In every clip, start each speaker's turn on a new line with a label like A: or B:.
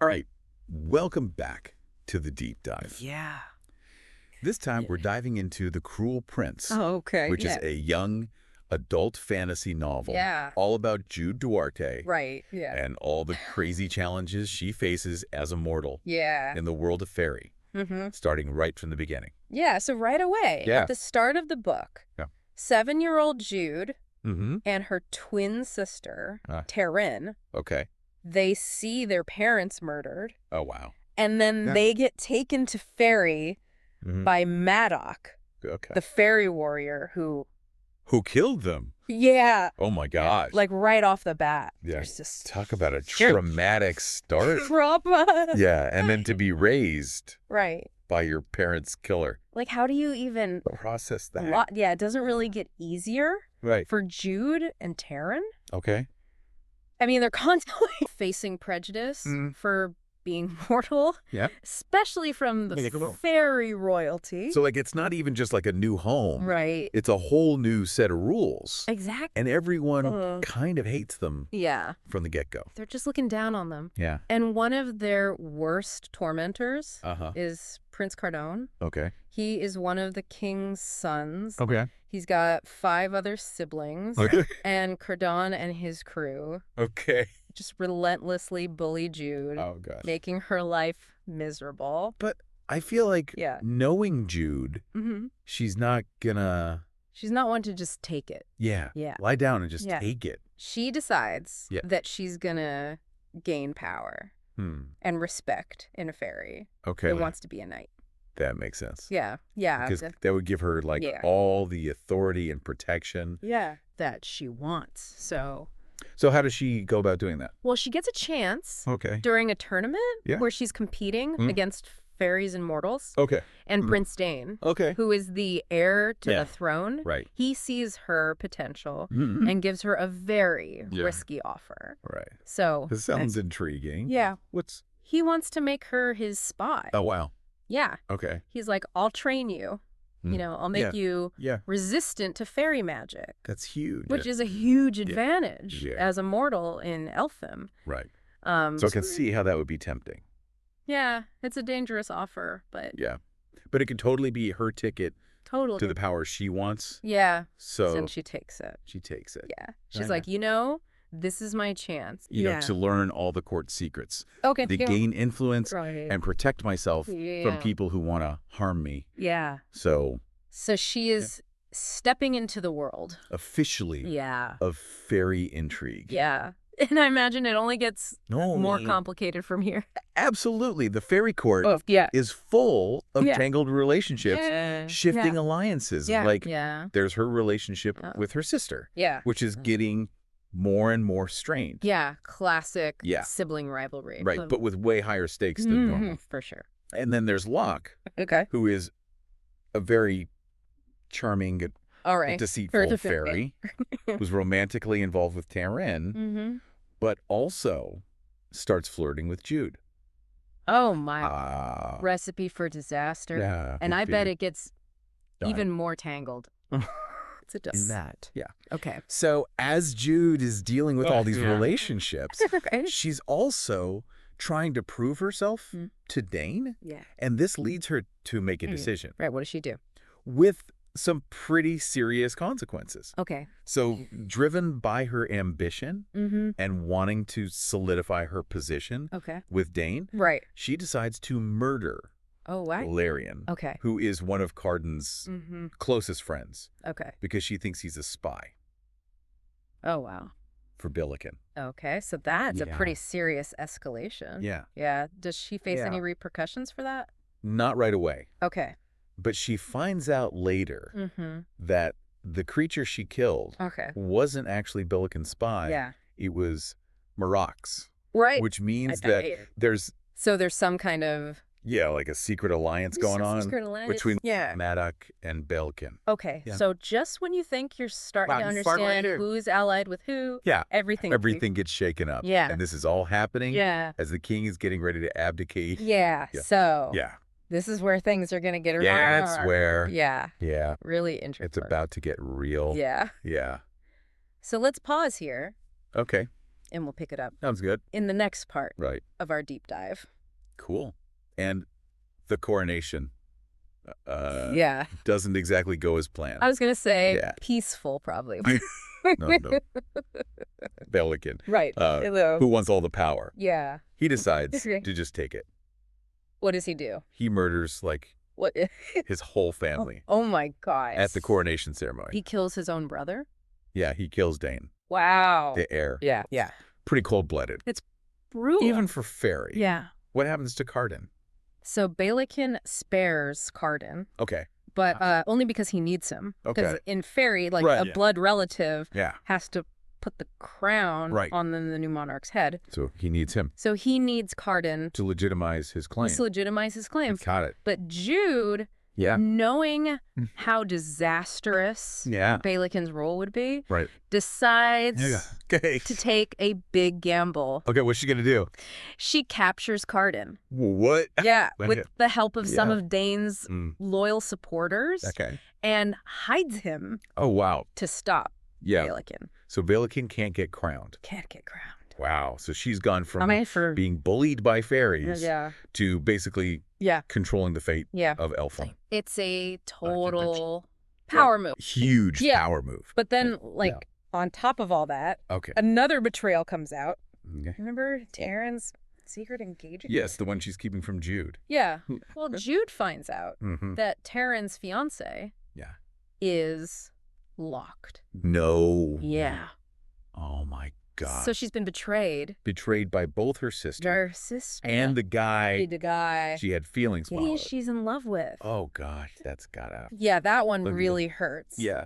A: All right, welcome back to the deep dive.
B: Yeah.
A: This time we're diving into The Cruel Prince,
B: Oh, okay.
A: which is a young adult fantasy novel all about Jude Duarte
B: Right. Yeah.
A: and all the crazy challenges she faces as a mortal
B: Yeah.
A: in the world of fairy, starting right from the beginning.
B: Yeah. So right away, at the start of the book, 7-year-old Jude and her twin sister, Taryn, they see their parents murdered.
A: Oh, wow.
B: And then they get taken to Faerie by Maddock, the fairy warrior who
A: killed them?
B: Yeah.
A: Oh, my gosh.
B: Like right off the bat.
A: Yeah.
B: Just
A: Talk about a traumatic start.
B: Trauma.
A: Yeah. And then to be raised
B: Right.
A: by your parents' killer.
B: Like, how do you even
A: process that?
B: Yeah, it doesn't really get easier for Jude and Taryn.
A: Okay.
B: I mean, they're constantly facing prejudice for being mortal, especially from the fairy royalty.
A: So, like, it's not even just like a new home.
B: Right.
A: It's a whole new set of rules.
B: Exactly.
A: And everyone kind of hates them from the get-go.
B: They're just looking down on them.
A: Yeah.
B: And one of their worst tormentors is Prince Cardan.
A: Okay.
B: He is one of the king's sons.
A: Okay.
B: He's got 5 other siblings.
A: Okay.
B: And Cardan and his crew just relentlessly bully Jude, making her life miserable.
A: But I feel like knowing Jude, she's not gonna...
B: She's not one to just take it.
A: Yeah. Lie down and just take it.
B: She decides that she's gonna gain power and respect in a fairy.
A: Okay.
B: Who wants to be a knight.
A: That makes sense.
B: Yeah.
A: Because that would give her, like, all the authority and protection.
B: That she wants.
A: So how does she go about doing that?
B: Well, she gets a chance
A: Okay.
B: during a tournament where she's competing against fairies and mortals.
A: Okay.
B: And Prince Dain, who is the heir to the throne.
A: Right.
B: He sees her potential and gives her a very risky offer.
A: Right.
B: So
A: this sounds intriguing.
B: Yeah. He wants to make her his spy.
A: Oh, wow.
B: Yeah.
A: Okay.
B: He's like, I'll train you. You know, I'll make you resistant to fairy magic.
A: That's huge.
B: Which is a huge advantage as a mortal in Elfham.
A: Right. So I can see how that would be tempting.
B: Yeah, it's a dangerous offer, but...
A: Yeah. But it could totally be her ticket
B: to
A: the power she wants.
B: Yeah.
A: So...
B: And she takes it.
A: She takes it.
B: Yeah. She's like, you know, this is my chance.
A: You know, to learn all the court secrets.
B: Okay.
A: To gain influence and protect myself from people who want to harm me.
B: Yeah.
A: So
B: she is stepping into the world.
A: Officially. Of fairy intrigue.
B: Yeah. And I imagine it only gets more complicated from here.
A: Absolutely. The fairy court is full of tangled relationships, shifting alliances. Like, there's her relationship with her sister, which is getting more and more strained.
B: Yeah. Classic sibling rivalry.
A: Right. But with way higher stakes than normal.
B: For sure.
A: And then there's Locke, who is a very charming, deceitful fairy who's romantically involved with Taryn, but also starts flirting with Jude.
B: Oh, my. Recipe for disaster.
A: Yeah.
B: And I bet it gets even more tangled. It does.
A: In that. Yeah.
B: Okay.
A: So as Jude is dealing with all these relationships, she's also trying to prove herself to Dain.
B: Yeah.
A: And this leads her to make a decision.
B: Right. What does she do?
A: With some pretty serious consequences.
B: Okay.
A: So driven by her ambition and wanting to solidify her position with Dain, she decides to murder Valerian, who is one of Cardan's closest friends.
B: Okay.
A: Because she thinks he's a spy.
B: Oh, wow.
A: For Billiken.
B: Okay, so that's a pretty serious escalation.
A: Yeah.
B: Yeah. Does she face any repercussions for that?
A: Not right away.
B: Okay.
A: But she finds out later that the creature she killed wasn't actually Billiken's spy.
B: Yeah.
A: It was Maroc's.
B: Right.
A: Which means that there's...
B: So there's some kind of...
A: Yeah, like a secret alliance going on between Maddock and Billiken.
B: Okay, so just when you think you're starting to understand who's allied with who, everything
A: gets shaken up.
B: Yeah.
A: And this is all happening as the king is getting ready to abdicate.
B: Yeah. So this is where things are going to get...
A: Yeah, that's where...
B: Yeah. Really interesting.
A: It's about to get real.
B: Yeah.
A: Yeah.
B: So let's pause here.
A: Okay.
B: And we'll pick it up.
A: Sounds good.
B: In the next part of our deep dive.
A: Cool. And the coronation doesn't exactly go as planned.
B: I was going to say peaceful, probably.
A: No. Belikin.
B: Right.
A: Who wants all the power.
B: Yeah.
A: He decides to just take it.
B: What does he do?
A: He murders, like, his whole family.
B: Oh, my gosh.
A: At the coronation ceremony.
B: He kills his own brother?
A: Yeah, he kills Dain.
B: Wow.
A: The heir.
B: Yeah.
A: Pretty cold-blooded.
B: It's brutal.
A: Even for Faerie.
B: Yeah.
A: What happens to Cardan?
B: So Belikin spares Cardan.
A: Okay.
B: But only because he needs him.
A: Okay.
B: Because in Faerie, like a blood relative has to put the crown on the new monarch's head.
A: So he needs him.
B: So he needs Cardan.
A: To legitimize his claim.
B: Got
A: it.
B: But Jude, knowing how disastrous Belikin's role would be, decides to take a big gamble.
A: Okay, what's she going to do?
B: She captures Cardan.
A: What?
B: Yeah, with the help of some of Dain's loyal supporters.
A: Okay.
B: And hides him.
A: Oh, wow.
B: To stop Belikin.
A: So Belikin can't get crowned. Wow. So she's gone from being bullied by fairies to basically controlling the fate of Elfland.
B: It's a total power move.
A: Huge power move.
B: But then, on top of all that, another betrayal comes out.
A: Okay.
B: Remember Taryn's secret engagement?
A: Yes, the one she's keeping from Jude.
B: Yeah. Well, Jude finds out that Taryn's fiancé is locked.
A: No.
B: Yeah.
A: Oh, my God.
B: So she's been betrayed.
A: Betrayed by both her sister. And the guy she had feelings with.
B: She's in love with.
A: Oh, gosh. That's gotta.
B: Yeah, that one really hurts.
A: Yeah.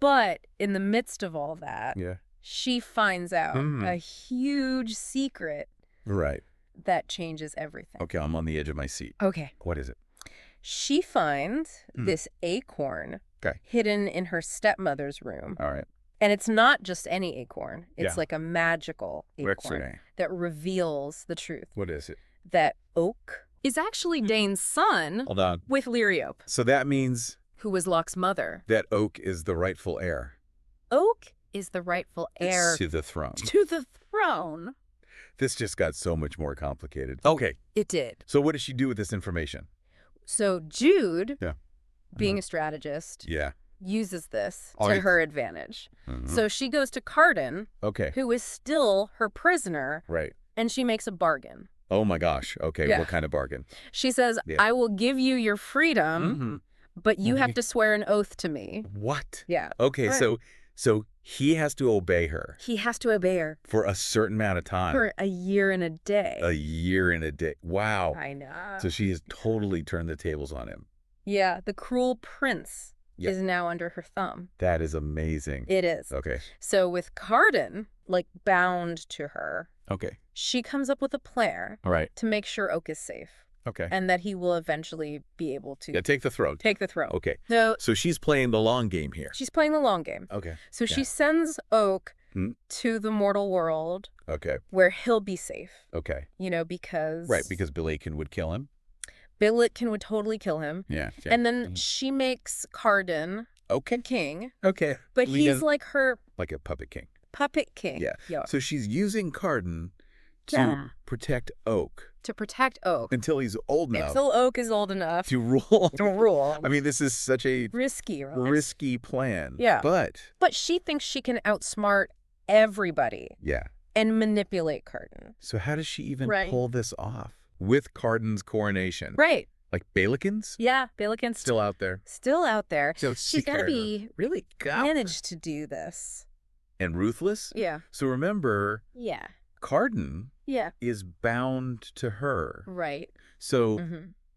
B: But in the midst of all that, she finds out a huge secret.
A: Right.
B: That changes everything.
A: Okay, I'm on the edge of my seat.
B: Okay.
A: What is it?
B: She finds this acorn hidden in her stepmother's room.
A: All right.
B: And it's not just any acorn. It's like a magical acorn that reveals the truth.
A: What is it?
B: That Oak is actually Dain's son.
A: Hold on.
B: With Lyriope.
A: So that means...
B: Who was Locke's mother.
A: That Oak is the rightful heir.
B: Oak is the rightful heir.
A: To the throne.
B: To the throne.
A: This just got so much more complicated. Okay.
B: It did.
A: So what does she do with this information?
B: So Jude, being a strategist, uses this to her advantage. So she goes to Cardan, who is still her prisoner, and she makes a bargain.
A: Oh my gosh. Okay, what kind of bargain?
B: She says, I will give you your freedom, but you have to swear an oath to me.
A: What?
B: Yeah.
A: Okay, so he has to obey her.
B: He has to obey her.
A: For a certain amount of time.
B: For a year and a day.
A: A year and a day. Wow.
B: I know.
A: So she has totally turned the tables on him.
B: Yeah, the cruel prince is now under her thumb.
A: That is amazing.
B: It is.
A: Okay.
B: So with Cardan, bound to her, she comes up with a plan to make sure Oak is safe.
A: Okay.
B: And that he will eventually be able to...
A: take the throne.
B: Take the throne.
A: Okay.
B: So
A: she's playing the long game here.
B: She's playing the long game.
A: Okay.
B: So she sends Oak to the mortal world.
A: Okay.
B: Where he'll be safe.
A: Okay.
B: Because...
A: Right, because Belikin would kill him.
B: Belikin would totally kill him.
A: Yeah.
B: And then she makes Cardan king.
A: Okay.
B: But he's like her...
A: Like a puppet king.
B: Puppet king.
A: Yeah. So she's using Cardan to protect Oak.
B: To protect Oak.
A: Until he's old enough.
B: Until Oak is old enough.
A: To rule.
B: To rule.
A: I mean, this is such a...
B: Risky
A: plan.
B: Yeah.
A: But
B: she thinks she can outsmart everybody.
A: Yeah.
B: And manipulate Cardan.
A: So how does she even pull this off? With Cardan's coronation.
B: Right.
A: Like Belikin's?
B: Yeah, Belikin's
A: still out there.
B: Still out there.
A: So
B: she's got to be really managed to do this.
A: And ruthless?
B: Yeah.
A: So remember, Cardan is bound to her.
B: Right.
A: So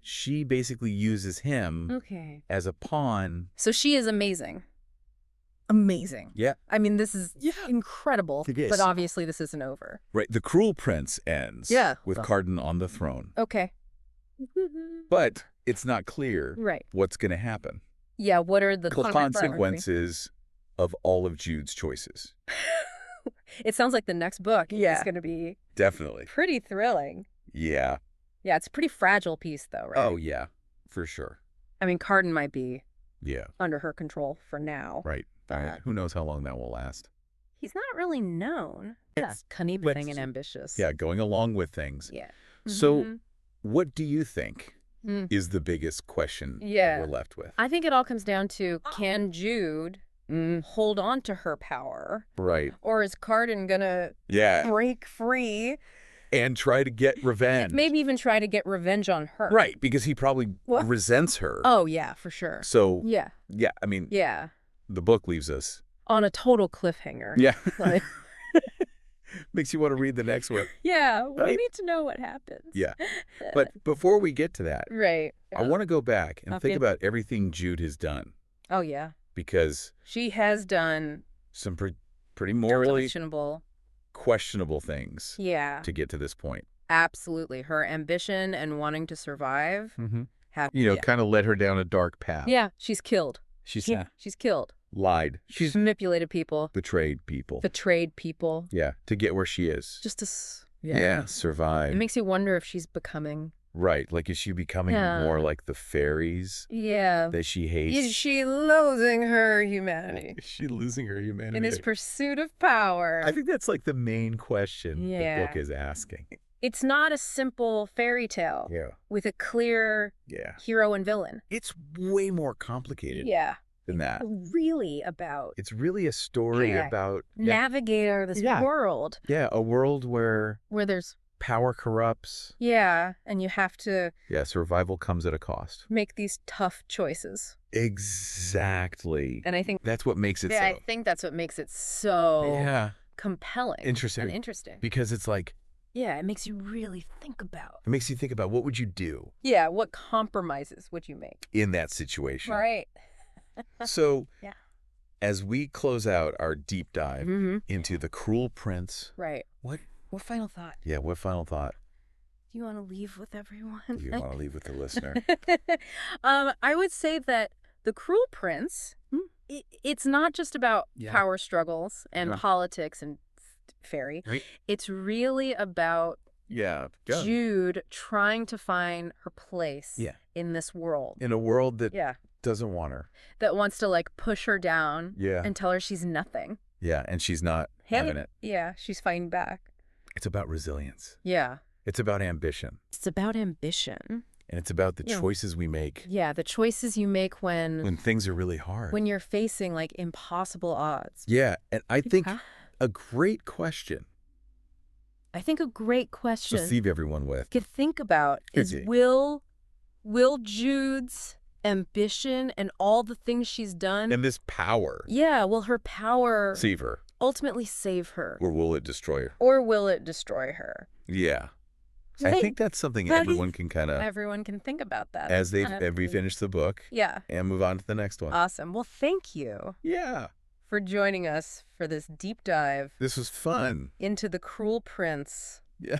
A: she basically uses him as a pawn.
B: So she is amazing. Amazing.
A: Yeah.
B: I mean, this is incredible.
A: It is.
B: But obviously this isn't over.
A: Right. The cruel prince ends with Cardan on the throne.
B: Okay.
A: But it's not clear what's going to happen.
B: Yeah, what are the
A: consequences of all of Jude's choices?
B: It sounds like the next book is going to be
A: definitely
B: pretty thrilling.
A: Yeah.
B: Yeah, it's a pretty fragile piece, though, right?
A: Oh, yeah, for sure.
B: I mean, Cardan might be under her control for now.
A: Right. Who knows how long that will last?
B: he's not really known. It's conniving and ambitious.
A: Yeah, going along with things.
B: Yeah.
A: So what do you think is the biggest question we're left with?
B: I think it all comes down to, can Jude hold on to her power?
A: Right.
B: Or is Cardan going to break free?
A: And try to get revenge.
B: Maybe even try to get revenge on her.
A: Right, because he probably resents her.
B: Oh, yeah, for sure.
A: So, I mean, the book leaves us
B: on a total cliffhanger.
A: Yeah. Like... Makes you want to read the next one.
B: Yeah, we need to know what happens.
A: Yeah. But before we get to that, I want to go back and think about everything Jude has done.
B: Oh, yeah.
A: Because
B: she has done
A: some pretty morally questionable things to get to this point.
B: Absolutely. Her ambition and wanting to survive have
A: kind of led her down a dark path.
B: Yeah, she's killed. She's killed.
A: Lied.
B: She's manipulated people.
A: Betrayed people.
B: Yeah,
A: to get where she is.
B: Just to
A: survive.
B: It makes you wonder if she's becoming...
A: Right. Like, is she becoming more like the fairies?
B: Yeah.
A: That she hates?
B: Is she losing her humanity?
A: Is she losing her humanity?
B: In his pursuit of power.
A: I think that's like the main question the book is asking.
B: It's not a simple fairy tale with a clear hero and villain.
A: It's way more complicated than that.
B: It's
A: really a story about...
B: Navigator this world.
A: Yeah, a world where
B: there's...
A: power corrupts.
B: Yeah, and you have to...
A: Yeah, survival comes at a cost.
B: Make these tough choices.
A: Exactly.
B: And I think...
A: that's what makes it
B: I think that's what makes it so... compelling.
A: Interesting. Because it's like...
B: Yeah, it makes you really think about...
A: It makes you think about, what would you do?
B: Yeah, what compromises would you make?
A: In that situation.
B: Right.
A: So, as we close out our deep dive into The Cruel Prince...
B: Right.
A: What
B: final thought?
A: Yeah, what final thought?
B: Do you want to leave with everyone?
A: Do you want to leave with the listener?
B: I would say that The Cruel Prince, it's not just about power struggles and politics and fairy. Right. It's really about Jude trying to find her place in this world.
A: In a world that doesn't want her.
B: That wants to, like, push her down and tell her she's nothing.
A: Yeah, and she's not having it.
B: Yeah, she's fighting back.
A: It's about resilience.
B: Yeah.
A: It's about ambition.
B: It's about ambition.
A: And it's about the choices we make.
B: Yeah, the choices you make when
A: things are really hard.
B: When you're facing, like, impossible odds.
A: Yeah, and I think a great question.
B: To
A: leave everyone with.
B: To think about is, will Jude's ambition and all the things she's done...
A: and this power.
B: Yeah, will her power...
A: save her.
B: Ultimately save her.
A: Or will it destroy her? Yeah. So I think that's something everyone can
B: everyone can think about that.
A: As we finish the book.
B: Yeah.
A: And move on to the next one.
B: Awesome. Well, thank you.
A: Yeah.
B: For joining us for this deep dive.
A: This was fun.
B: Into The Cruel Prince.
A: Yeah.